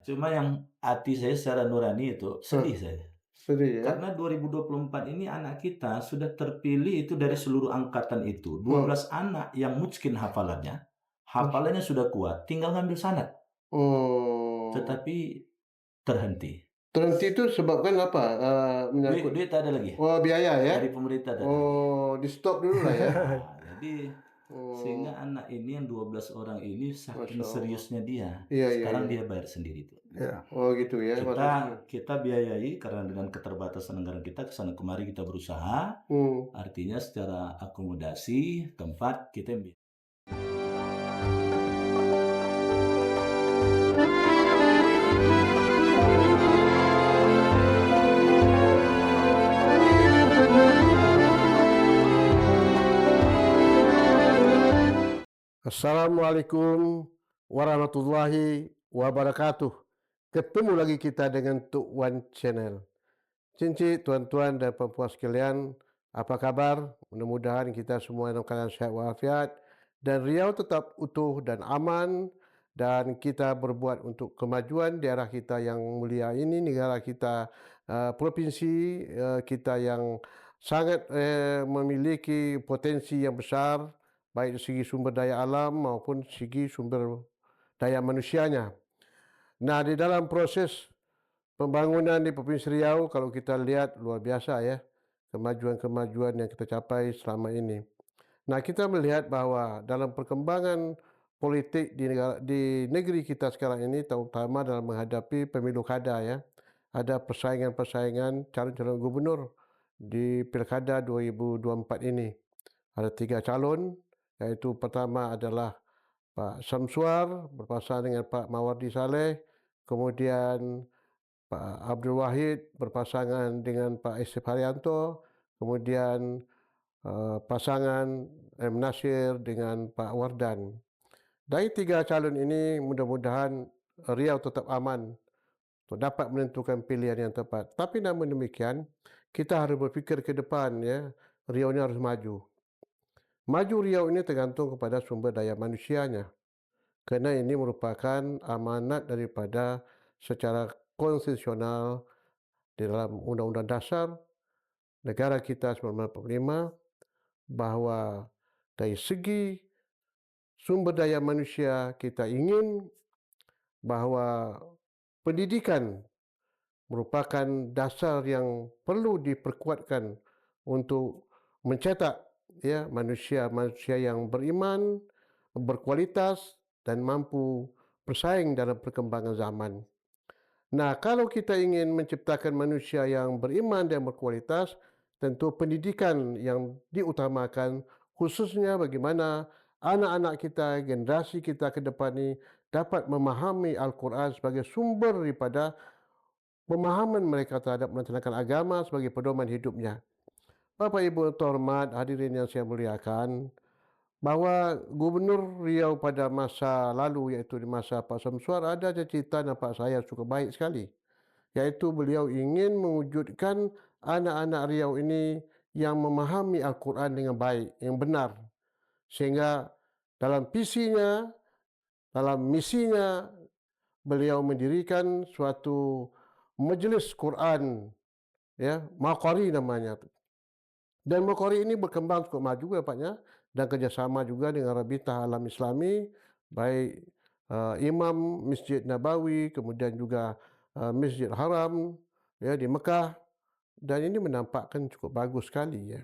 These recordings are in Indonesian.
cuma yang hati saya secara nurani itu Hah, sedih saya. sedih ya? Karena 2024 ini anak kita sudah terpilih itu dari seluruh angkatan itu, dua Hmm, belas anak yang mutskin hafalannya, masya hafalannya sudah kuat, tinggal ngambil sanad, oh, tetapi terhenti. terhenti itu sebabkan apa? Duit Menyangkut duit tak ada lagi, oh, biaya ya? dari pemerintah tak ada lagi. Oh, di-stop dulu lah ya? Jadi sehingga Oh, anak ini yang 12 orang ini saking masya Allah. seriusnya dia, Iya, iya, sekarang iya. dia bayar sendiri tuh. Ya, oh gitu ya Kita maksudnya. kita biayai karena dengan keterbatasan anggaran kita ke sana kemari kita berusaha, Hmm. artinya secara akomodasi tempat kita yang Assalamualaikum warahmatullahi wabarakatuh. Ketemu lagi kita dengan Tuk Wan Channel. Cincin tuan-tuan dan puan-puan sekalian, apa kabar? Mudah-mudahan kita semua dalam keadaan sehat walafiat dan Riau tetap utuh dan aman dan kita berbuat untuk kemajuan daerah kita yang mulia ini, negara kita, provinsi kita yang sangat memiliki potensi yang besar baik dari segi sumber daya alam maupun segi sumber daya manusianya. Nah, di dalam proses pembangunan di Provinsi Riau kalau kita lihat luar biasa ya, kemajuan-kemajuan yang kita capai selama ini. Nah, kita melihat bahwa dalam perkembangan politik di negeri kita sekarang ini, terutama dalam menghadapi pemilu kada ya, ada persaingan-persaingan calon-calon gubernur di Pilkada 2024 ini. Ada 3 calon, iaitu pertama adalah Pak Samsuar berpasangan dengan Pak Mawardi Saleh, kemudian Pak Abdul Wahid berpasangan dengan Pak Isif Haryanto, kemudian pasangan Nasir dengan Pak Wardan. Dari 3 calon ini mudah-mudahan Riau tetap aman untuk dapat menentukan pilihan yang tepat. Tapi namun demikian, kita harus berfikir ke depan ya, Riau ini harus maju. Maju Riau ini tergantung kepada sumber daya manusianya. Kerana ini merupakan amanat daripada secara konstitusional di dalam Undang-Undang Dasar negara kita 1945 bahawa dari segi sumber daya manusia kita ingin bahawa pendidikan merupakan dasar yang perlu diperkuatkan untuk mencetak ya manusia-manusia yang beriman, berkualitas dan mampu bersaing dalam perkembangan zaman. Nah, kalau kita ingin menciptakan manusia yang beriman dan berkualitas, tentu pendidikan yang diutamakan, khususnya bagaimana anak-anak kita, generasi kita ke depan ini dapat memahami Al-Quran sebagai sumber daripada pemahaman mereka terhadap melaksanakan agama sebagai pedoman hidupnya. Bapak Ibu terhormat, hadirin yang saya muliakan, bahawa Gubernur Riau pada masa lalu iaitu di masa Pak Samsuar ada cerita nampak saya cukup baik sekali, iaitu beliau ingin mewujudkan anak-anak Riau ini yang memahami Al-Quran dengan baik, yang benar. Sehingga dalam visinya, dalam misinya, beliau mendirikan suatu majlis Quran, ya, Maqari namanya. Dan Maqari ini berkembang cukup maju nampaknya dan kerjasama juga dengan Rabitah Alam Islami, baik Imam Masjid Nabawi, kemudian juga Masjid Haram ya di Mekah, dan ini menampakkan cukup bagus sekali ya.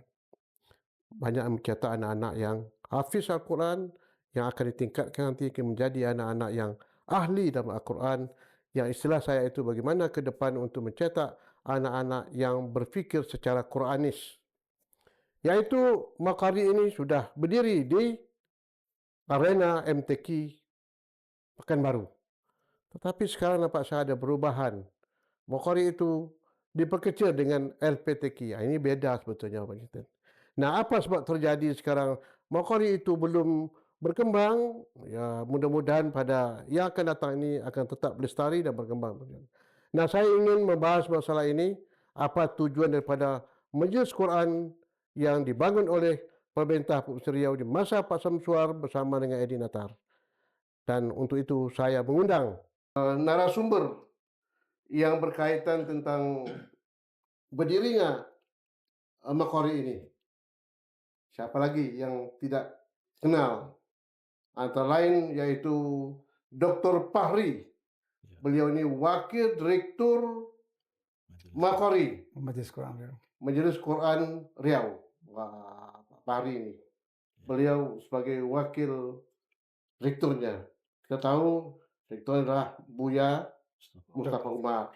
Banyak mencetak anak-anak yang hafiz Al-Quran yang akan ditingkatkan nanti menjadi anak-anak yang ahli dalam Al-Quran, yang istilah saya itu bagaimana ke depan untuk mencetak anak-anak yang berfikir secara Quranis. Yaitu Maqari ini sudah berdiri di arena MTQ Pekanbaru. Tetapi sekarang nampak saya ada perubahan. Maqari itu diperkecil dengan LPTQ. Ini beda sebetulnya Pak Cinta. Nah, apa sebab terjadi sekarang Maqari itu belum berkembang? Ya, mudah-mudahan pada yang akan datang ini akan tetap lestari dan berkembang. Nah, saya ingin membahas masalah ini, apa tujuan daripada Majlis Quran yang dibangun oleh pemerintah Provinsi Riau di masa Pak Samsuar bersama dengan Edi Natar. Dan untuk itu saya mengundang narasumber yang berkaitan tentang berdirinya Makkori ini. Siapa lagi yang tidak kenal? Antara lain yaitu Dr. Fahri. Ya. Beliau ini Wakil Direktur Makkori, Majelis Quran Riau. Majelis Quran Riau. Wah, Pak Fahri ini. Beliau sebagai wakil rektornya. Kita tahu rektor adalah Buya Mustafa Umar.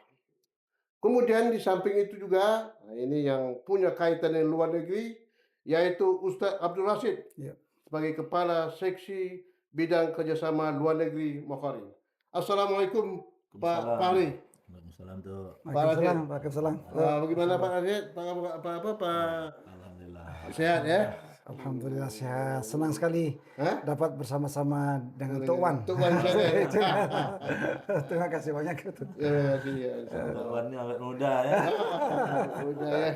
Kemudian di samping itu juga, nah ini yang punya kaitan dengan luar negeri, yaitu Ustadz Abdul Rashid Ya. sebagai Kepala Seksi Bidang Kerjasama Luar Negeri Makkori. Assalamualaikum Pak Fahri. Waalaikumsalam tuh. Waalaikumsalam. Bagaimana Pak Rashid? Apa Pak? Alhamdulillah. Sehat ya? Alhamdulillah sehat. Senang sekali Hah? dapat bersama-sama dengan Tuk Wan. Tuk Wan Channel. Terima kasih banyak. Iya. Tuk Wan ini awet muda ya. Udah ya.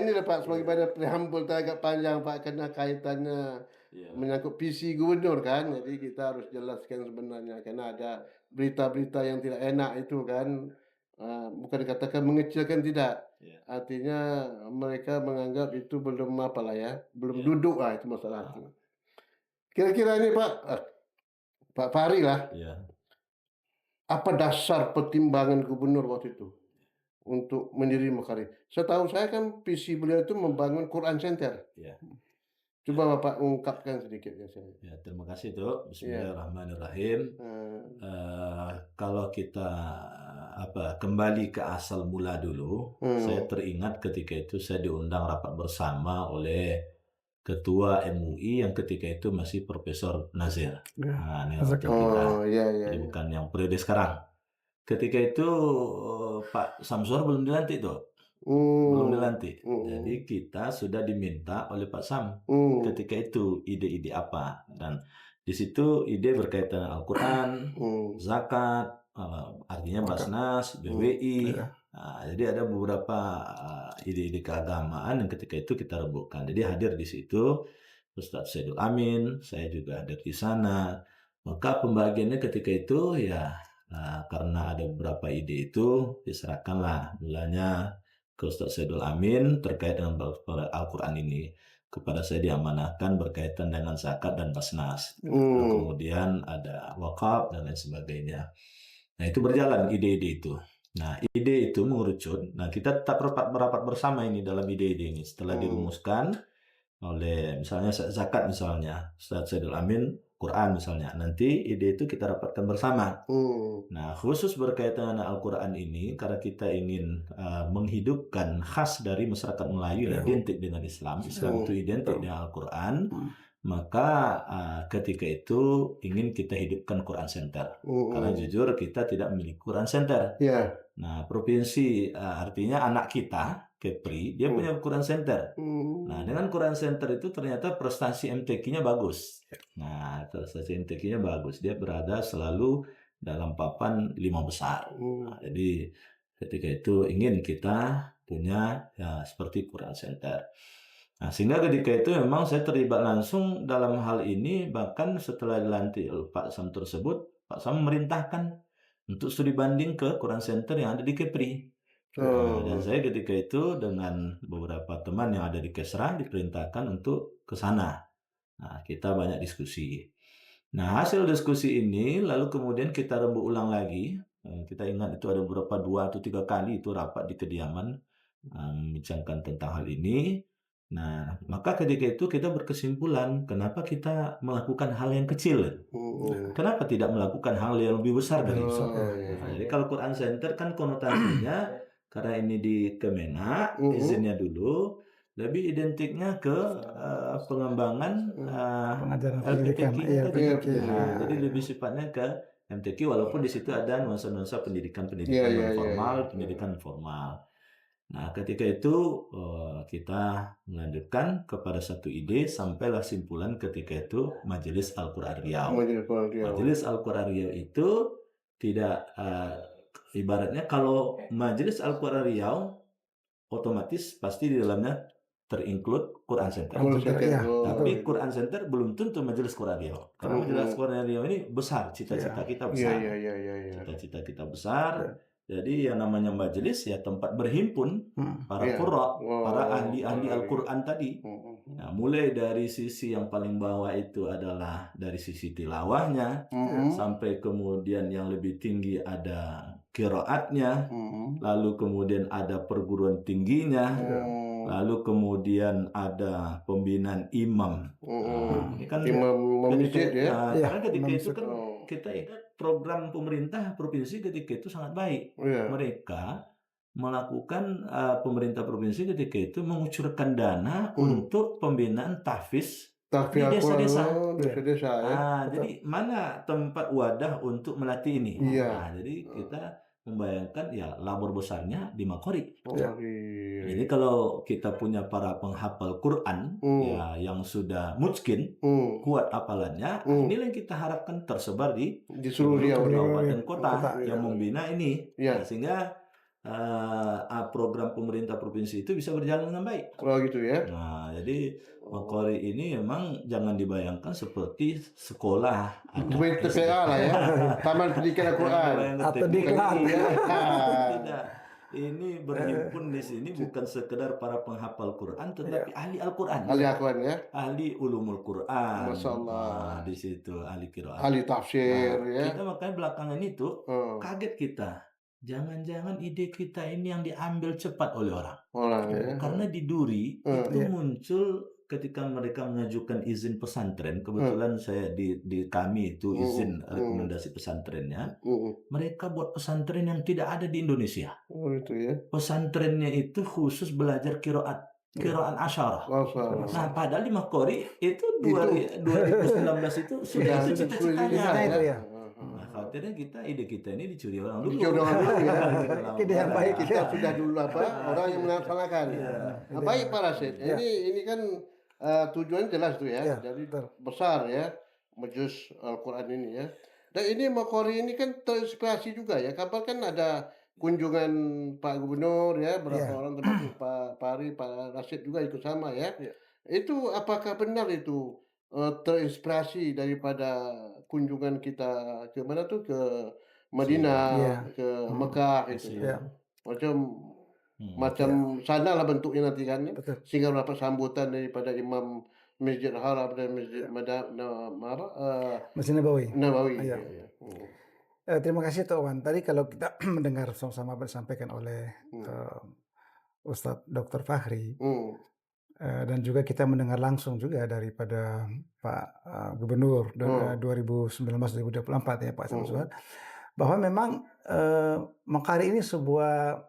Ini lah Pak, sebagaimana preambul agak panjang Pak, karena kaitannya Iya. menyangkut visi gubernur kan. Jadi kita harus jelaskan sebenarnya, karena ada berita-berita yang tidak enak itu kan. Bukan dikatakan mengecilkan, tidak. Iya. Artinya mereka menganggap itu belum apalah ya, belum Iya. duduk lah itu masalah itu. Kira-kira ini Pak, Pak Fahri lah, Iya. apa dasar pertimbangan gubernur waktu itu untuk mendirikan Makkori? Setahu saya kan visi beliau itu membangun Quran Center. Iya. Coba Bapak ungkapkan sedikit ya saya. Ya, terima kasih tuh. Bismillahirrahmanirrahim. Kalau kita kembali ke asal mula dulu, saya teringat ketika itu saya diundang rapat bersama oleh Ketua MUI yang ketika itu masih Profesor Nazir. Nah, ini wakil kita. Jadi bukan yang periode sekarang. Ketika itu Pak Samsur belum dilantik tuh. Belum dilantik. Jadi kita sudah diminta oleh Pak Sam ketika itu ide-ide apa, dan di situ ide berkaitan Al-Quran, zakat, artinya Basnas, BWI. Nah, jadi ada beberapa ide-ide keagamaan yang ketika itu kita rebutkan. Jadi hadir di situ Ustadz Saidul Amin, saya juga hadir di sana. Maka pembagiannya ketika itu ya karena ada beberapa ide itu diserahkanlah mulanya ke Ustadz Saidul Amin terkait dengan Al-Quran ini. Kepada saya diamanahkan berkaitan dengan zakat dan basnas. Kemudian ada wakaf dan lain sebagainya. Nah itu berjalan ide-ide itu. Nah ide itu mengerucut. Nah kita tetap merapat bersama ini dalam ide-ide ini. Setelah dirumuskan oleh misalnya zakat misalnya, Ustadz Saidul Amin, Quran misalnya. Nanti ide itu kita rapatkan bersama. Nah, khusus berkaitan dengan Al-Quran ini, karena kita ingin menghidupkan khas dari masyarakat Melayu yang identik dengan Islam. Islam itu identik dengan Al-Quran. Maka ketika itu ingin kita hidupkan Quran Center. Karena jujur kita tidak memiliki Quran Center. Nah, provinsi artinya anak kita, Kepri, dia punya Quran Center. Nah, dengan Quran Center itu ternyata prestasi MTQ-nya bagus. Nah, prestasi MTQ-nya bagus. Dia berada selalu dalam papan 5 besar. Nah, jadi ketika itu ingin kita punya ya seperti Quran Center. Nah, sehingga ketika itu memang saya terlibat langsung dalam hal ini, bahkan setelah dilantik Pak Sam tersebut, Pak Sam memerintahkan untuk studi banding ke Quran Center yang ada di Kepri. Dan saya ketika itu dengan beberapa teman yang ada di Kesra diperintahkan untuk ke sana. Nah, kita banyak diskusi. Nah, hasil diskusi ini lalu kemudian kita rembuk ulang lagi. Kita ingat itu ada beberapa 2 atau 3 kali itu rapat di kediaman membicarakan tentang hal ini. Nah, maka ketika itu kita berkesimpulan, kenapa kita melakukan hal yang kecil? Kenapa tidak melakukan hal yang lebih besar dari itu? Nah, jadi kalau Quran Center kan konotasinya karena ini di Kemenak, izinnya dulu, lebih identiknya ke pengembangan Pengajaran pendidikan. Jadi lebih sifatnya ke MTQ, walaupun di situ ada nuansa-nuansa pendidikan formal, pendidikan formal. Nah, ketika itu kita melanjutkan kepada satu ide, sampailah simpulan ketika itu Majelis Al-Quran Riau. Majelis Al-Quran Riau itu tidak ibaratnya kalau Majelis Al-Quran Riau otomatis pasti di dalamnya terinclude Quran Center. Quran Center, Center. ya. Tapi Quran Center belum tentu Majelis Quran Riau. Karena Majelis Quran Riau ini besar, cita-cita kita besar. Cita-cita kita besar. Jadi yang namanya majelis ya tempat berhimpun para qurra, para ahli-ahli Al-Quran tadi. Nah, mulai dari sisi yang paling bawah itu adalah dari sisi tilawahnya, sampai kemudian yang lebih tinggi ada qiraatnya, lalu kemudian ada perguruan tingginya, lalu kemudian ada pembinaan imam. Ini kan Imam masjid ya. Karena ketika itu kan kita ingat program pemerintah provinsi ketika itu sangat baik. Mereka melakukan pemerintah provinsi ketika itu mengucurkan dana untuk pembinaan tahfiz di desa-desa. Jadi mana tempat wadah untuk melatih ini? Jadi kita membayangkan ya labor besarnya di Makori. Jadi kalau kita punya para penghafal Quran ya yang sudah mutskin, kuat hafalannya, inilah yang kita harapkan tersebar di seluruh Riau, kabupaten kota yang membina ini. Nah, sehingga program pemerintah provinsi itu bisa berjalan dengan baik. Gitu ya. Nah, jadi Makori ini memang jangan dibayangkan seperti sekolah seperti TPA lah ya, Taman Pendidikan Al-Quran atau diklat. Tidak. Ini berhimpun di sini bukan sekedar para penghafal Quran, tetapi ahli Al-Quran. Ahli Al-Quran ya. Ahli ulumul Quran. Masya Allah. Nah, di situ ahli qiraat. Ahli tafsir ya. Kita makanya belakangan itu kaget kita. Jangan-jangan ide kita ini yang diambil cepat oleh orang. Ya. Karena di Duri itu muncul ketika mereka mengajukan izin pesantren. Kebetulan saya di kami itu izin rekomendasi pesantrennya. Mereka buat pesantren yang tidak ada di Indonesia. Itu ya. Pesantrennya itu khusus belajar qiraat asyarah. Nah, padahal di Makori itu 2019 itu sudah cita-citanya. Nah, khawatirnya ide kita ini dicuri orang dulu. Ide yang baik kita sudah dulu orang yang melaksanakan. Baik Pak Rasid. Ini kan tujuannya jelas tuh ya. Jadi besar ya Majelis Al-Quran ini ya. Dan ini Makori ini kan terinspirasi juga ya. Kapan kan ada kunjungan Pak Gubernur ya, berapa orang termasuk Pak Pari, Pak Rasid juga ikut sama ya. Itu apakah benar itu terinspirasi daripada kunjungan kita ke mana tuh, ke Madinah, ke Mekah itu. Macam sana lah bentuknya nanti kan, sehingga dapat sambutan daripada Imam Masjid Haram dan Masjid Nabawi. Terima kasih Tok Wan. Tadi kalau kita mendengar sama-sama disampaikan oleh Ustadz Dr. Fahri, dan juga kita mendengar langsung juga daripada Pak Gubernur 2019-2024 ya Pak Samsul, bahwa memang Makari ini sebuah,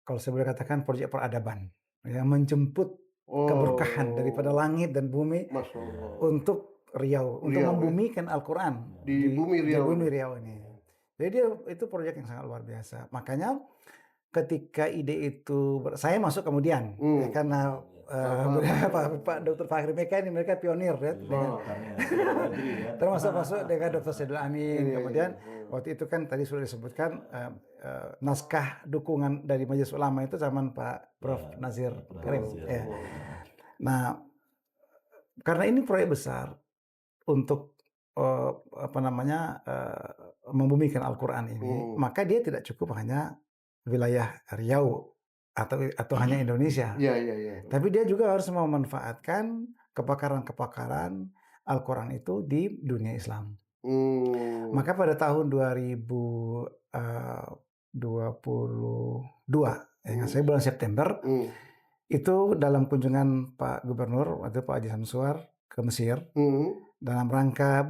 kalau saya boleh katakan, proyek peradaban yang menjemput keberkahan daripada langit dan bumi untuk Riau, untuk membumikan Al-Quran di bumi Riau ini. Jadi itu proyek yang sangat luar biasa. Makanya ketika ide itu saya masuk kemudian ya, karena Pak Dr. Fahri mereka pionir ya, termasuk dengan Dr. Saidul Amin. Kemudian waktu itu kan tadi sudah disebutkan naskah dukungan dari Majelis Ulama itu zaman Pak Prof. Nazir Karim. Ya. Nah, karena ini proyek besar untuk membumikan Al-Quran ini, maka dia tidak cukup hanya wilayah Riau atau hanya Indonesia. Tapi dia juga harus memanfaatkan kepakaran Al-Quran itu di dunia Islam. Maka pada tahun 2022, saya bulan September, itu dalam kunjungan Pak Gubernur waktu Pak Haji Samsuar ke Mesir, dalam rangka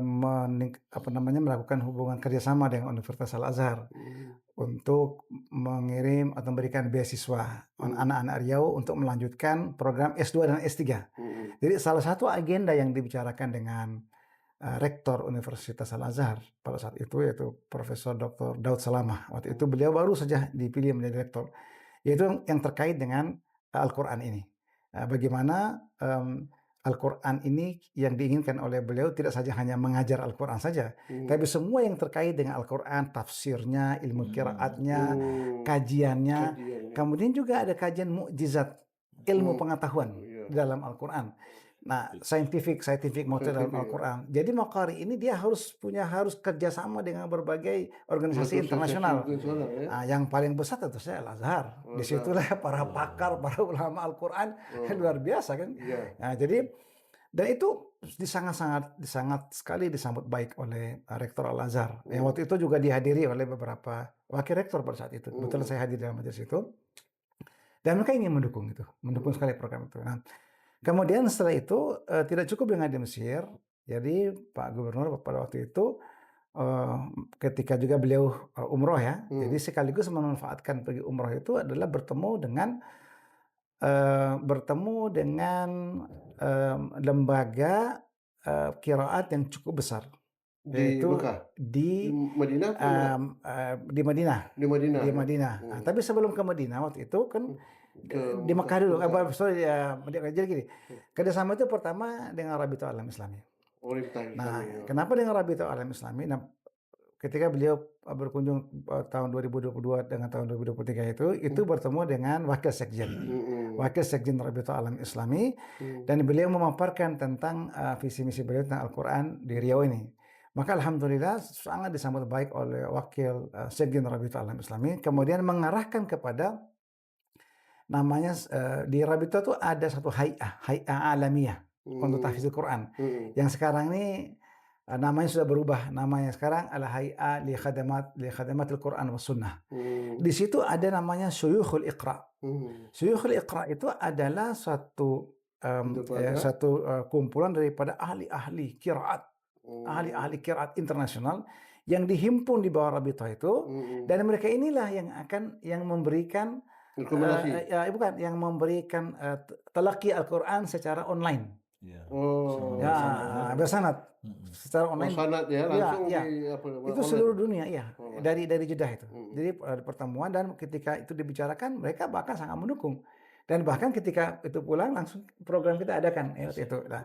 melakukan hubungan kerjasama dengan Universitas Al-Azhar untuk mengirim atau memberikan beasiswa anak-anak Riau untuk melanjutkan program S2 dan S3. Jadi salah satu agenda yang dibicarakan dengan Rektor Universitas Al-Azhar pada saat itu yaitu Profesor Dr. Daud Salamah. Waktu itu beliau baru saja dipilih menjadi rektor, yaitu yang terkait dengan Al-Quran ini. Bagaimana Al-Quran ini yang diinginkan oleh beliau tidak saja hanya mengajar Al-Quran saja, tapi semua yang terkait dengan Al-Quran, tafsirnya, ilmu qiraatnya, kajiannya, kemudian juga ada kajian mukjizat ilmu pengetahuan Iya. di dalam Al-Quran. Nah, scientific method dalam Scientific, Al-Quran. Jadi Maqari ini dia harus kerjasama dengan berbagai organisasi internasional. Ya. Nah, yang paling besar tentu saja Al-Azhar. Disitulah para pakar, para ulama Al-Quran luar biasa kan. Iya. Nah, jadi dan itu sangat sekali disambut baik oleh Rektor Al-Azhar. Yang waktu itu juga dihadiri oleh beberapa wakil rektor pada saat itu. Kebetulan saya hadir dalam majelis itu. Dan mereka ingin mendukung sekali program itu. Nah, kemudian setelah itu tidak cukup dengan di Mesir. Jadi Pak Gubernur pada waktu itu ketika juga beliau umroh ya. Jadi sekaligus memanfaatkan pergi umroh itu adalah bertemu dengan lembaga qiraat yang cukup besar. Di Yaitu Mekah? di Madinah? di Madinah. Di Madinah. Di Madinah. Nah, tapi sebelum ke Madinah waktu itu kan di Mekah dulu. Jadi gini, kerjasama itu pertama dengan Rabitatul Alam Islami. Nah, kenapa dengan Rabitatul Alam Islami? Nah, ketika beliau berkunjung tahun 2022 dengan tahun 2023 itu bertemu dengan Wakil Sekjen Rabitatul Alam Islami, dan beliau memaparkan tentang visi misi beliau tentang Al-Quran di Riau ini. Maka alhamdulillah sangat disambut baik oleh Wakil Sekjen Rabitatul Alam Islami, kemudian mengarahkan kepada namanya di Rabitah itu ada satu hay'ah alamiyah untuk tahfiz Al-Quran yang sekarang ini namanya sudah berubah. Namanya sekarang adalah Hay'ah li khadamatil Quran was Sunnah. Di situ ada namanya Syuyukhul Iqra. Syuyukhul Iqra itu adalah satu kumpulan daripada ahli-ahli qiraat. Ahli-ahli qiraat internasional yang dihimpun di bawah Rabitah itu, dan mereka inilah yang memberikan yang memberikan talaqi Al-Quran secara online. Bersanad secara online. Sanad ya, langsung itu seluruh dunia ya. Dari Jeddah itu. Jadi pertemuan, dan ketika itu dibicarakan mereka bahkan sangat mendukung. Dan bahkan ketika itu pulang langsung program kita adakan itu. Nah,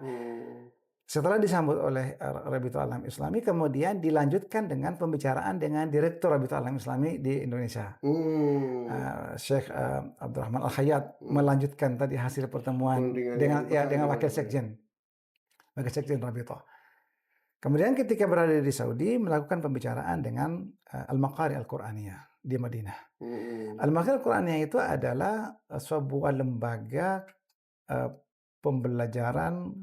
setelah disambut oleh Rabitatul Alam Islami, kemudian dilanjutkan dengan pembicaraan dengan Direktur Rabitatul Alam Islami di Indonesia. Syekh Abdurrahman Al-Khayyat melanjutkan tadi hasil pertemuan dengan Wakil Sekjen Rabitah. Kemudian ketika berada di Saudi melakukan pembicaraan dengan Al-Maqari Al-Quraniyah di Madinah. Al-Maqari Al-Quraniyah itu adalah sebuah lembaga pembelajaran,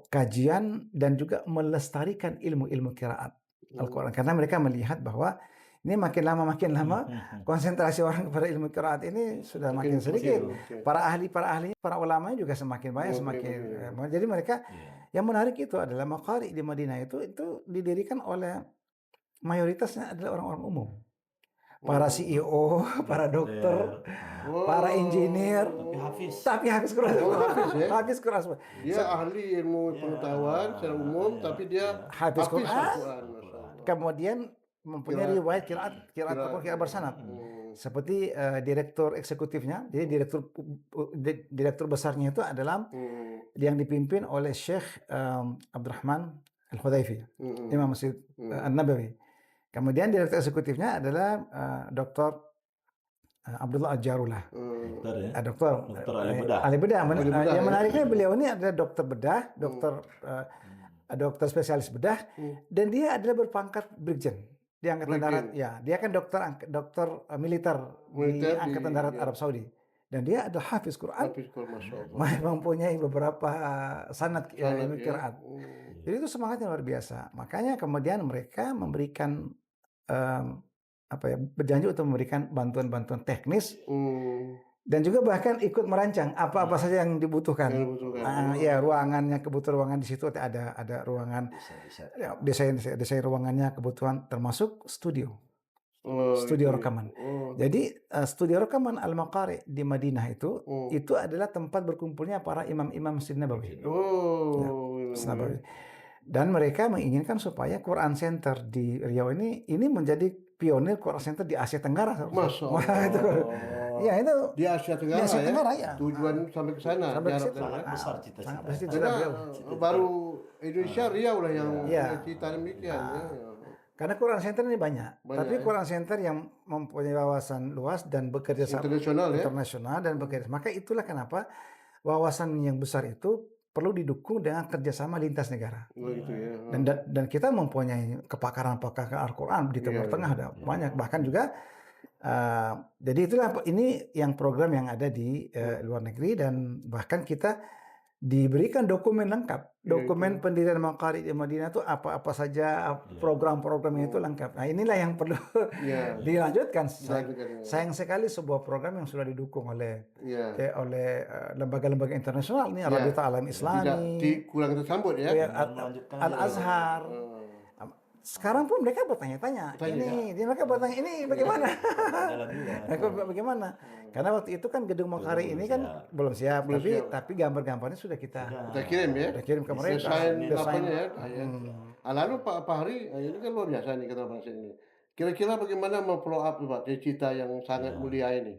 kajian, dan juga melestarikan ilmu-ilmu qiraat Al-Quran. Karena mereka melihat bahwa ini makin lama konsentrasi orang kepada ilmu qiraat ini sudah makin sedikit. Para ahlinya, para ulamanya juga semakin banyak, jadi mereka yang menarik itu adalah Maqari di Madinah itu didirikan oleh mayoritasnya adalah orang-orang umum. Para CEO, para dokter, para engineer, tapi hafiz Quran. Hafiz Quran. Dia ahli ilmu pengetahuan secara umum, tapi dia hafiz Quran. Kemudian mempunyai riwayat qiraat bersanad. Seperti direktur eksekutifnya, jadi direktur besarnya itu adalah yang dipimpin oleh Syekh Abdurrahman Al-Hudhaifi, Imam Masjid An-Nabawi. Kemudian direktur eksekutifnya adalah Dr. Abdullah Al-Jarullah. Dokter ahli bedah. Yang menariknya beliau ini adalah dokter bedah, dokter spesialis bedah, dan dia adalah berpangkat brigjen di Angkatan Darat. Ya, dia kan dokter militer di Angkatan Darat Arab Saudi. Dan dia adalah hafiz Quran. Mempunyai beberapa sanad ilmu qiraat. Jadi itu semangatnya luar biasa. Makanya kemudian mereka memberikan berjanji untuk memberikan bantuan-bantuan teknis, dan juga bahkan ikut merancang apa-apa saja yang dibutuhkan. Ya, ruangannya, kebutuhan ruangan di situ ada ruangan, desain ruangannya, kebutuhan termasuk studio rekaman. Jadi studio rekaman Al-Maqari di Madinah itu adalah tempat berkumpulnya para imam-imam Masjid Nabawi. Nabawi. Dan mereka menginginkan supaya Quran Center di Riau ini menjadi pionir Quran Center di Asia Tenggara. Masya Allah. Ya, itu di Asia Tenggara, ya. Tujuan sampai ke sana. Sangat besar cita-cita. Baru Indonesia, Riau lah yang cita demikian. Karena Quran Center ini banyak, tapi ya. Quran Center yang mempunyai wawasan luas dan bekerja sama internasional dan bekerja. Maka itulah kenapa wawasan yang besar itu perlu didukung dengan kerjasama lintas negara. Gitu ya. Dan kita mempunyai kepakaran-pakar Al-Quran di Timur Tengah ada banyak, bahkan juga jadi itulah ini yang program yang ada di luar negeri, dan bahkan kita diberikan dokumen lengkap, dokumen pendirian Maqari di Madinah itu apa-apa saja, program-programnya itu lengkap. Nah inilah yang perlu dilanjutkan. Sayang sekali sebuah program yang sudah didukung oleh lembaga-lembaga internasional ini, Rabita Alam Islami, kurang tersambut ya, Al-Azhar. Sekarang pun mereka bertanya-tanya, mereka bertanya ini bagaimana? Bagaimana? Karena waktu itu kan gedung Maqari ini kan belum siap, tapi gambar-gambarnya sudah kita kirim ya, kita kirim ke mereka. Desainnya ya. Lalu Pak Fahri, ini kan luar biasa nih kita bahas ini. Kira-kira bagaimana mau-follow up Pak cita yang sangat mulia ini,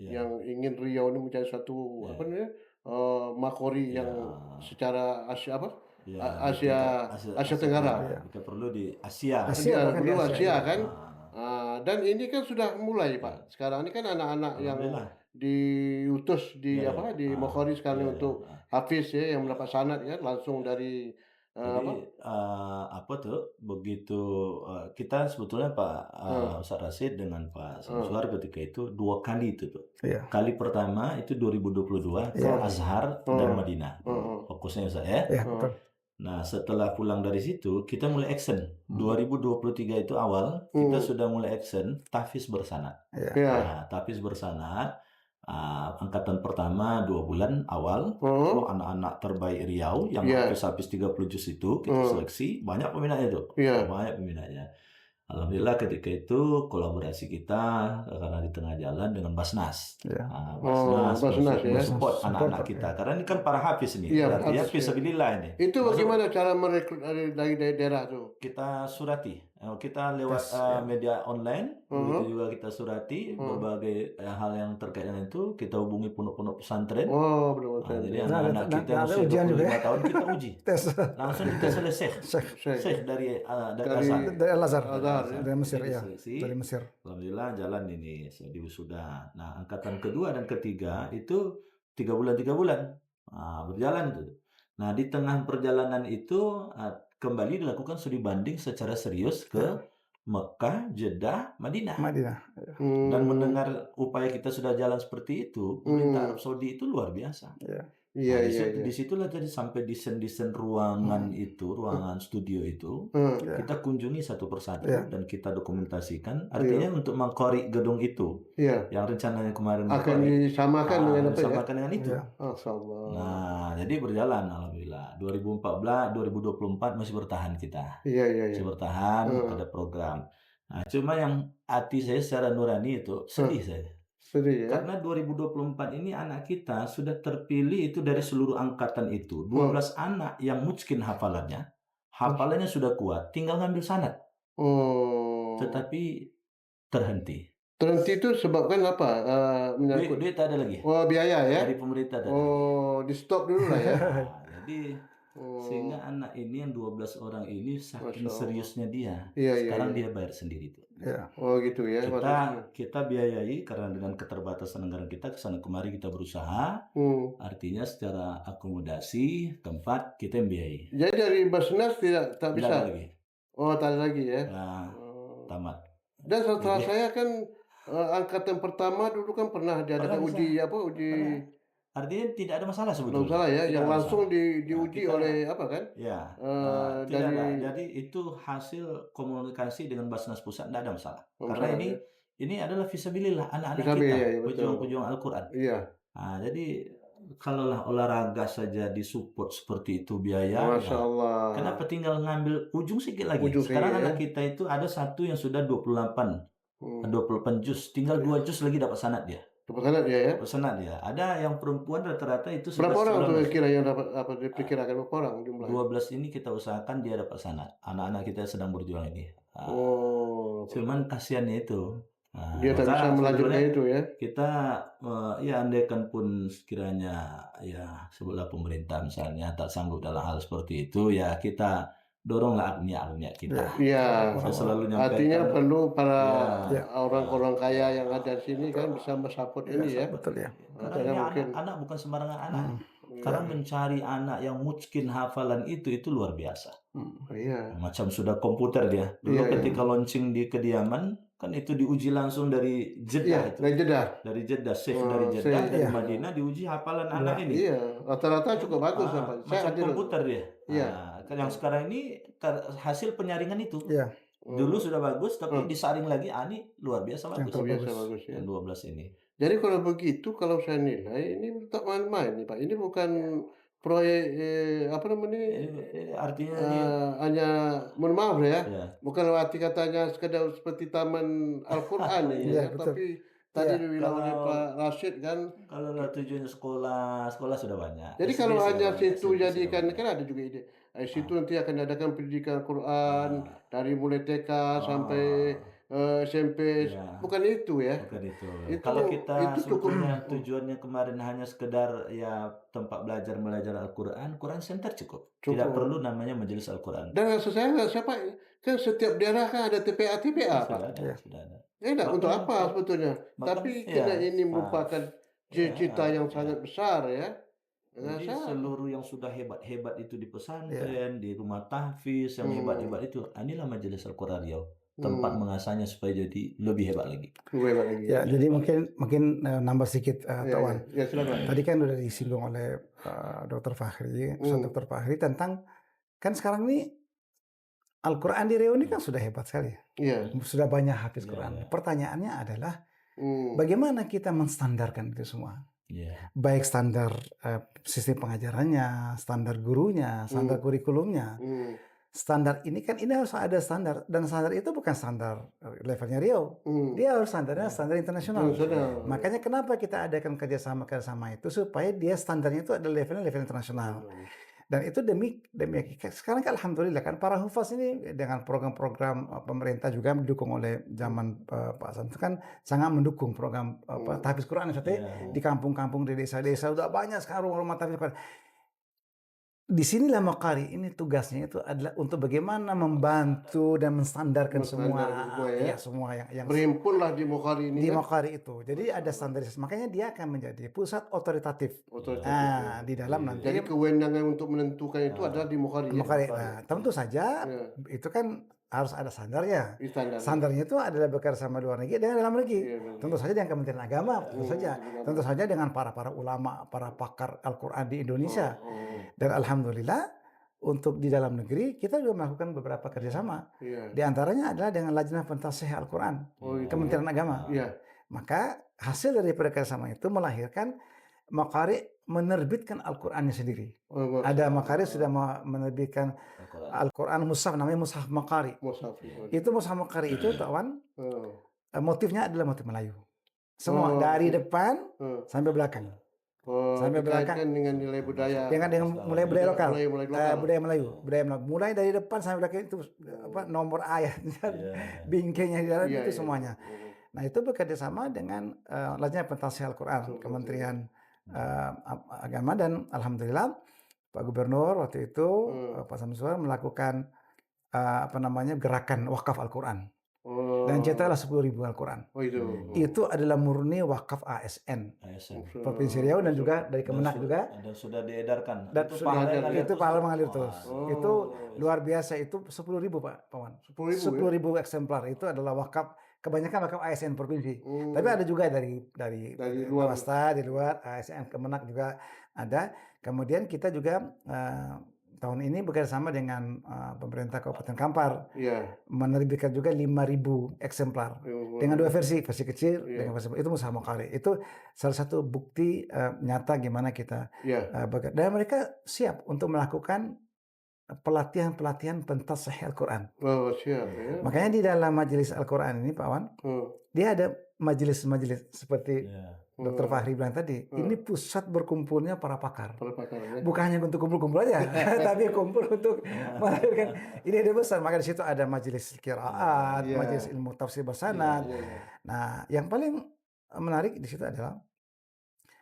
yang ingin Riau ini menjadi suatu Maqari yang secara Asia Tenggara. Kita perlu di Asia kan. Dan ini kan sudah mulai Pak. Sekarang ini kan anak-anak yang diutus di Maqari sekarang untuk hafiz ya, yang mendapat sanad ya langsung dari begitu kita sebetulnya Pak Ustaz Rasid dengan Pak Samsuar ketika itu 2 kali itu tuh. Kali pertama itu 2022 ke Azhar dan Madinah. Fokusnya Ustaz ya. Betul. Nah, setelah pulang dari situ, kita mulai action. 2023 itu awal, kita sudah mulai action tahfiz bersanad. Nah, tahfiz bersanad, angkatan pertama 2 bulan awal, anak-anak terbaik Riau yang habis 30 juz itu, kita seleksi, banyak peminatnya itu. Banyak peminatnya. Alhamdulillah ketika itu kolaborasi kita karena di tengah jalan dengan Basnas. Basnas support anak-anak kita. Karena ini kan para hafiz ini. Artinya fisabilillah ini. Itu bagaimana cara merekrut dari daerah itu? Kita surati. Kita lewat media online, begitu juga kita surati berbagai hal yang terkait dengan itu. Kita hubungi pondok-pondok pesantren. Jadi anak-anak kita usia 25 tahun kita uji. Langsung kita selesai. Syekh dari Al-Azhar. Dari Mesir ya. Dari Mesir. Alhamdulillah jalan ini di wisuda. Nah, angkatan kedua dan ketiga itu 3 bulan. Berjalan itu. Nah, di tengah perjalanan itu kembali dilakukan studi banding secara serius ke Mekah, Jeddah, Madinah. Dan mendengar upaya kita sudah jalan seperti itu, pemerintah Arab Saudi itu luar biasa. Disitulah tadi sampai desain ruangan itu, ruangan studio itu, kita kunjungi satu persatu dan kita dokumentasikan. Artinya untuk mengkorek gedung itu, yang rencananya kemarin akan disamakan dengan itu. Nah, jadi berjalan alhamdulillah. 2024 masih bertahan kita. Masih bertahan, ada program. Nah, cuma yang hati saya secara nurani itu sedih saya. Karena 2024 ini anak kita sudah terpilih itu dari seluruh angkatan itu. 12 anak yang mutskin hafalannya sudah kuat, tinggal ngambil sanad. Tetapi terhenti. Terhenti itu sebabkan apa? Duit ada lagi. Biaya ya? Dari pemerintah tadi. Di stop dulu lah ya. Jadi sehingga anak ini yang 12 orang ini saking seriusnya dia. Sekarang dia bayar sendiri tuh. Gitu ya. Kita biayai karena dengan keterbatasan anggaran kita kesana kemari kita berusaha. Artinya secara akomodasi tempat kita yang biayai. Jadi dari Basnas tak bisa lagi. Tak ada lagi ya. Tamat. Dan setelah saya kan angkatan pertama dulu kan pernah diadakan uji. Artinya tidak ada masalah sebetulnya. Masalah ya, yang langsung diuji oleh apa kan? Tidak ada. Jadi itu hasil komunikasi dengan Basnas Pusat, tidak ada masalah. Karena ini adalah fisabilillah anak-anak kita, pejuang-pejuang Al-Quran. Nah, jadi kalaulah olahraga saja disupport seperti itu biaya, Masya Allah. Kenapa tinggal ngambil ujung sedikit lagi? Sekarang anak kita itu ada satu yang sudah 28 juz, tinggal 2 juz lagi dapat sanad dia. Pesanan ya. Ada yang perempuan rata-rata itu berapa orang tuh kira yang dapat diperkirakan berapa orang jumlahnya? 12 ini kita usahakan dia dapat sanad. Anak-anak kita sedang berjuang ini. Cuman kasihannya itu. Dia tak bisa melanjutkan itu ya. Kita andaikan pun sekiranya sebelah pemerintah misalnya tak sanggup dalam hal seperti itu, ya kita doronglah agnia-agnia kita. Iya. Saya selalu Artinya nyampaikan, perlu para ya, orang-orang kaya yang ada di sini kan bisa mensupport ini ya. Betul ya. karena Karena ini mungkin anak-anak bukan sembarangan anak. Iya. Karena mencari anak yang mungkin hafalan itu luar biasa. Iya. Macam sudah komputer dia. Dulu Iya, iya. ketika launching di kediaman, kan itu diuji langsung dari Iya, Jeddah itu. dari Jeddah. Dari Jeddah, save Oh, dari Jeddah, save, dari iya. Madinah diuji hafalan anak ini. Iya, rata-rata cukup bagus Pak. Saya Macam hadir. komputer dia. Iya. Kan yang sekarang ini hasil penyaringan itu. Iya. Dulu sudah bagus, tapi disaring lagi, ini luar biasa bagus. Luar biasa bagus ya. Yang 12 ini. Jadi kalau begitu, kalau saya nilai ini tak main-main nih Pak. Ini bukan proyek apa namanya? Artinya ini, hanya mohon maaf ya, ya, bukan arti katanya sekedar seperti taman Al-Quran ya, Iya, betul. tapi tadi Iya. dibilang oleh Kalau- Pak Rashid kan. kalau tujuannya sekolah sudah banyak. Jadi SD kalau sudah hanya banyak, situ SMP jadikan, sudah kan banyak. ada juga ide. Situ nanti akan diadakan pendidikan Quran dari mulai TK sampai SMP. Ya. Bukan itu ya. Bukan itu. Itu- Kalau kita itu cukup. sebetulnya tujuannya kemarin hanya sekedar ya tempat belajar Al-Quran, Quran Center cukup. Tidak Cukup. perlu namanya majelis Al-Quran. Dan maksud saya siapa kan setiap daerah kan ada TPA Pak. Sudah ada, Iya. sudah ada. Enak untuk Bahkan- apa sebetulnya? bahkan, Tapi iya, karena ini Pak. merupakan cita-cita yang sangat besar ya. Jadi Saya- seluruh yang sudah hebat-hebat itu di pesantren, di rumah tahfiz yang hebat-hebat itu, inilah majelis Al-Quran Riau. Tempat mengasahnya supaya jadi lebih hebat lagi. Gue lagi. Ya, jadi mungkin nambah sedikit Pak Wan. Ya, silakan. Tadi kan udah disinggung oleh Dr. Fahri, Ustaz Dr. Fahri tentang kan sekarang ini Al-Quran di Riau ini kan sudah hebat sekali. Iya. Sudah banyak hafiz Iya, Quran. iya. Pertanyaannya adalah Hmm. bagaimana kita menstandarkan itu semua? Iya. Baik standar sistem pengajarannya, standar gurunya, standar kurikulumnya. Hmm. Standar ini kan ini harus ada standar, dan standar itu bukan standar levelnya Riau. Hmm. Dia harus standarnya standar internasional. Internasional. Makanya kenapa kita adakan kerjasama itu supaya dia standarnya itu ada level internasional. Dan itu demi sekarang kan alhamdulillah kan para hufaz ini dengan program-program pemerintah juga didukung oleh zaman Pak Sam itu kan sangat mendukung program tahfiz Quran di kampung-kampung, di desa-desa udah banyak sekarang rumah tahfiz Quran. Di sinilah Maqari ini tugasnya itu adalah untuk bagaimana membantu dan menstandarkan semua yang berhimpunlah di Maqari ini. Di Maqari itu. Jadi ada standarisasi. Makanya dia akan menjadi pusat otoritatif. Di dalam nanti. Jadi kewenangan untuk menentukan itu adalah di Maqari. Nah, tentu saja itu kan harus ada standarnya. Standarnya itu adalah bekerja sama luar negeri dengan dalam negeri. Tentu saja dengan Kementerian Agama, tentu saja dengan para ulama, para pakar Al-Quran di Indonesia. Dan alhamdulillah untuk di dalam negeri kita juga melakukan beberapa kerjasama. Di antaranya adalah dengan Lajnah Pentasih Al-Quran, Kementerian Agama. Maka hasil dari kerjasama itu melahirkan Maqari menerbitkan Al-Qurannya sendiri. Ada Maqari sudah menerbitkan Al-Quran Mushaf, namanya Mushaf Maqari. Itu Mushaf Maqari itu kawan, motifnya adalah motif Melayu. Semua dari depan sampai belakang. Sampai belakang dengan nilai budaya. Dengan mulai budaya lokal. Budaya Melayu. Mulai dari depan sampai belakang itu nomor ayatnya, bingkainya di dalam itu semuanya. Nah, itu bekerja sama dengan Lajnah Pentasih Al-Quran, Kementerian Agama, dan alhamdulillah Pak Gubernur waktu itu Pak Samsur melakukan gerakan wakaf Al-Quran. Dan cetaklah 10.000 Al-Quran. Itu adalah murni wakaf ASN. Provinsi Riau dan juga dari Kemenak juga. Dan sudah diedarkan. Dan itu pahala mengalir terus. Itu luar biasa, itu 10.000 Pak Pawan. 10.000 eksemplar itu adalah wakaf, kebanyakan wakaf ASN provinsi. Tapi ada juga dari luar, swasta, di luar ASN Kemenak juga ada. Kemudian kita juga tahun ini bekerjasama dengan pemerintah Kabupaten Kampar, menerbitkan juga 5.000 eksemplar dengan dua versi kecil, dengan versi itu Mushaf Maqari. Itu salah satu bukti nyata gimana kita dan mereka siap untuk melakukan pelatihan pentasih Al-Quran. Makanya di dalam majelis Al-Quran ini Pak Wan, dia ada majelis-majelis seperti Dr. Fahri bilang tadi, ini pusat berkumpulnya para pakar. Bukan hanya untuk kumpul-kumpul aja, tapi kumpul untuk melahirkan ide-ide besar. Maka di situ ada majelis qiraat, majelis ilmu tafsir bersanad. Nah, yang paling menarik di situ adalah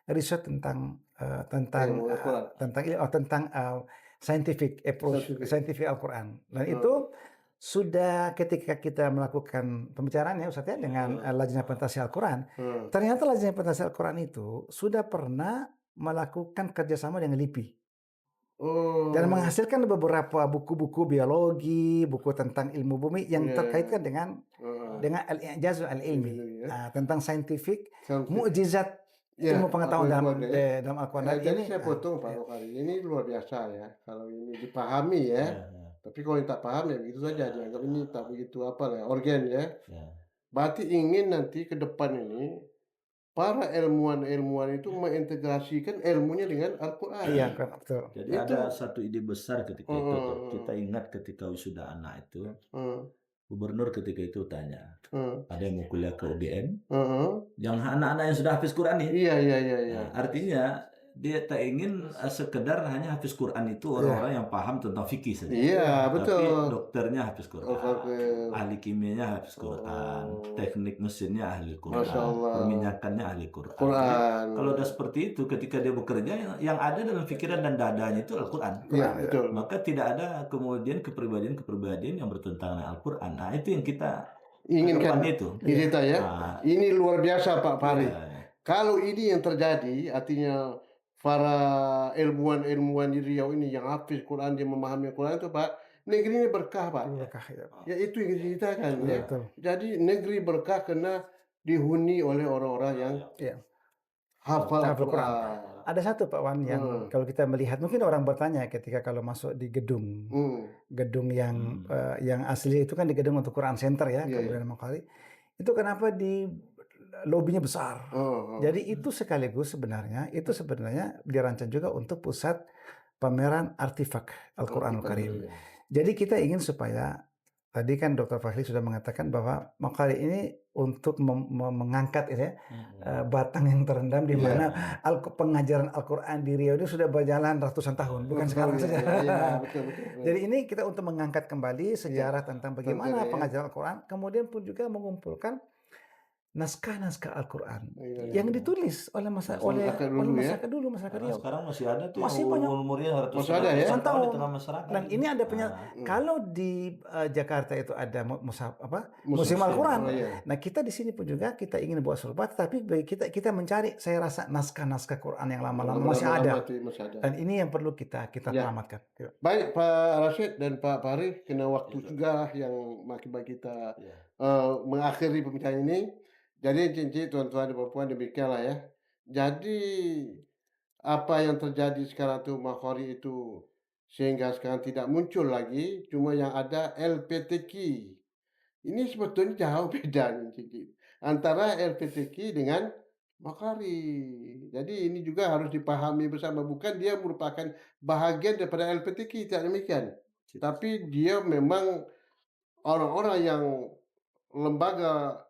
riset tentang scientific approach, scientific Al-Quran. Dan itu sudah ketika kita melakukan pembicaraan ya Ustaz ya dengan Lajnah Pentas Al-Quran, ternyata Lajnah Pentas Al-Quran itu sudah pernah melakukan kerjasama dengan LIPI. Dan menghasilkan beberapa buku-buku biologi, buku tentang ilmu bumi yang terkaitkan dengan al-i'jaz al-ilmi, tentang scientific, mukjizat ilmu pengetahuan dalam Al-Quran. Jadi saya potong Pak Bukhari, ini luar biasa ya kalau ini dipahami ya. Tapi kalau tak paham ya begitu saja, dianggap ini tak begitu organ ya. Berarti ingin nanti ke depan ini para ilmuwan itu mengintegrasikan ilmunya dengan Al-Quran. Iya, betul. Jadi ada satu ide besar ketika itu. Kita ingat ketika wisuda anak itu, gubernur ketika itu tanya, ada yang mau kuliah ke UGM, yang anak-anak yang sudah hafiz Quran nih. Iya. Artinya dia tak ingin sekedar hanya hafiz Quran itu orang-orang yang paham tentang fikih saja. Iya, betul. Tapi dokternya hafiz Quran, ahli kimianya hafiz Quran, teknik mesinnya ahli Quran, perminyakannya ahli Quran. Kalau udah seperti itu, ketika dia bekerja, yang ada dalam pikiran dan dadanya itu Al-Quran. Iya, betul. Maka tidak ada kemudian kepribadian yang bertentangan dengan Al-Quran. Nah, itu yang kita inginkan itu. Kita ya. Ini luar biasa Pak Fahri. Kalau ini yang terjadi, artinya para ilmuwan di Riau ini yang hafiz Quran, dia memahami Quran itu Pak, negeri ini berkah Pak. Berkah, ya itu yang diceritakan ya. Betul. Jadi negeri berkah karena dihuni oleh orang-orang yang hafal Quran. Ada satu Pak Wan yang kalau kita melihat, mungkin orang bertanya ketika kalau masuk di gedung yang asli itu kan di gedung untuk Quran Center ya, kemudian Makassar itu kenapa di lobinya besar. Jadi itu sekaligus sebenarnya dirancang juga untuk pusat pameran artefak Al-Quran Al-Karim. Jadi kita ingin supaya tadi kan Dr. Fahri sudah mengatakan bahwa Makassar ini untuk mengangkat batang yang terendam di mana pengajaran Al-Quran di Riau itu sudah berjalan ratusan tahun, bukan sekarang saja. Betul. Jadi ini kita untuk mengangkat kembali sejarah tentang bagaimana pengajaran Al-Quran, kemudian pun juga mengumpulkan naskah-naskah Al-Quran yang ditulis oleh masyarakat dulu, masyarakat Riau. Sekarang masih ada tuh, masih banyak umurnya ratusan tahun di tengah masyarakat. Dan ini ada kalau di Jakarta itu ada musim Al-Quran. Nah kita di sini pun juga kita ingin buat serupa, tapi kita mencari, saya rasa naskah-naskah Quran yang lama-lama masih ada. Dan ini yang perlu kita selamatkan. Baik Pak Rashid dan Pak Fahri, kena waktu juga yang makin baik kita mengakhiri pembicaraan ini. Jadi cincin tuan-tuan dan puan demikianlah ya. Jadi apa yang terjadi sekarang tuh Makassar itu sehingga sekarang tidak muncul lagi, cuma yang ada LPTQ. Ini sebetulnya jauh beda cincin antara LPTQ dengan Makassar. Jadi ini juga harus dipahami bersama, bukan dia merupakan bahagian daripada LPTQ, tidak demikian. Tapi dia memang orang-orang yang lembaga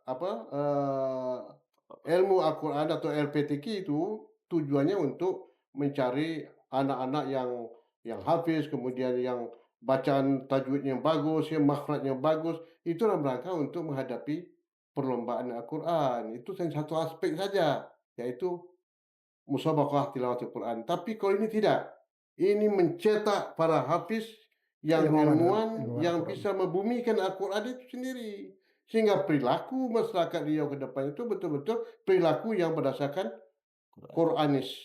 ilmu Al-Quran atau LPTQ itu tujuannya untuk mencari anak-anak yang hafiz, kemudian yang bacaan tajwidnya yang bagus, yang makhrajnya bagus, itu dalam rangka untuk menghadapi perlombaan Al-Quran. Itu satu aspek saja, yaitu musabaqah tilawat Al-Quran. Tapi kalau ini tidak, ini mencetak para hafiz yang ilmuwan yang bisa membumikan Al-Quran itu sendiri. Sehingga perilaku masyarakat Riau ke depan itu betul-betul perilaku yang berdasarkan Quranis.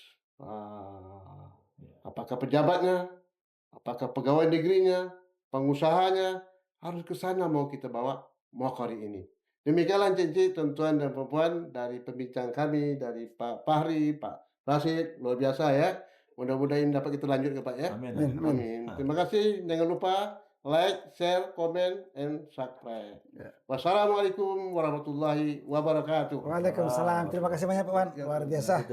Apakah pejabatnya, apakah pegawai negerinya, pengusahanya, harus ke sana mau kita bawa Makassar ini. Demikianlah cincin tuan-tuan dan perempuan dari pembincang kami, dari Pak Fahri, Pak Rashid, luar biasa ya. Mudah-mudahan dapat kita lanjut ke Pak ya. Amin. Terima kasih. Jangan lupa like, share, comment, and subscribe. Wassalamualaikum warahmatullahi wabarakatuh. Waalaikumsalam. Terima kasih banyak Pak Wan. Luar biasa.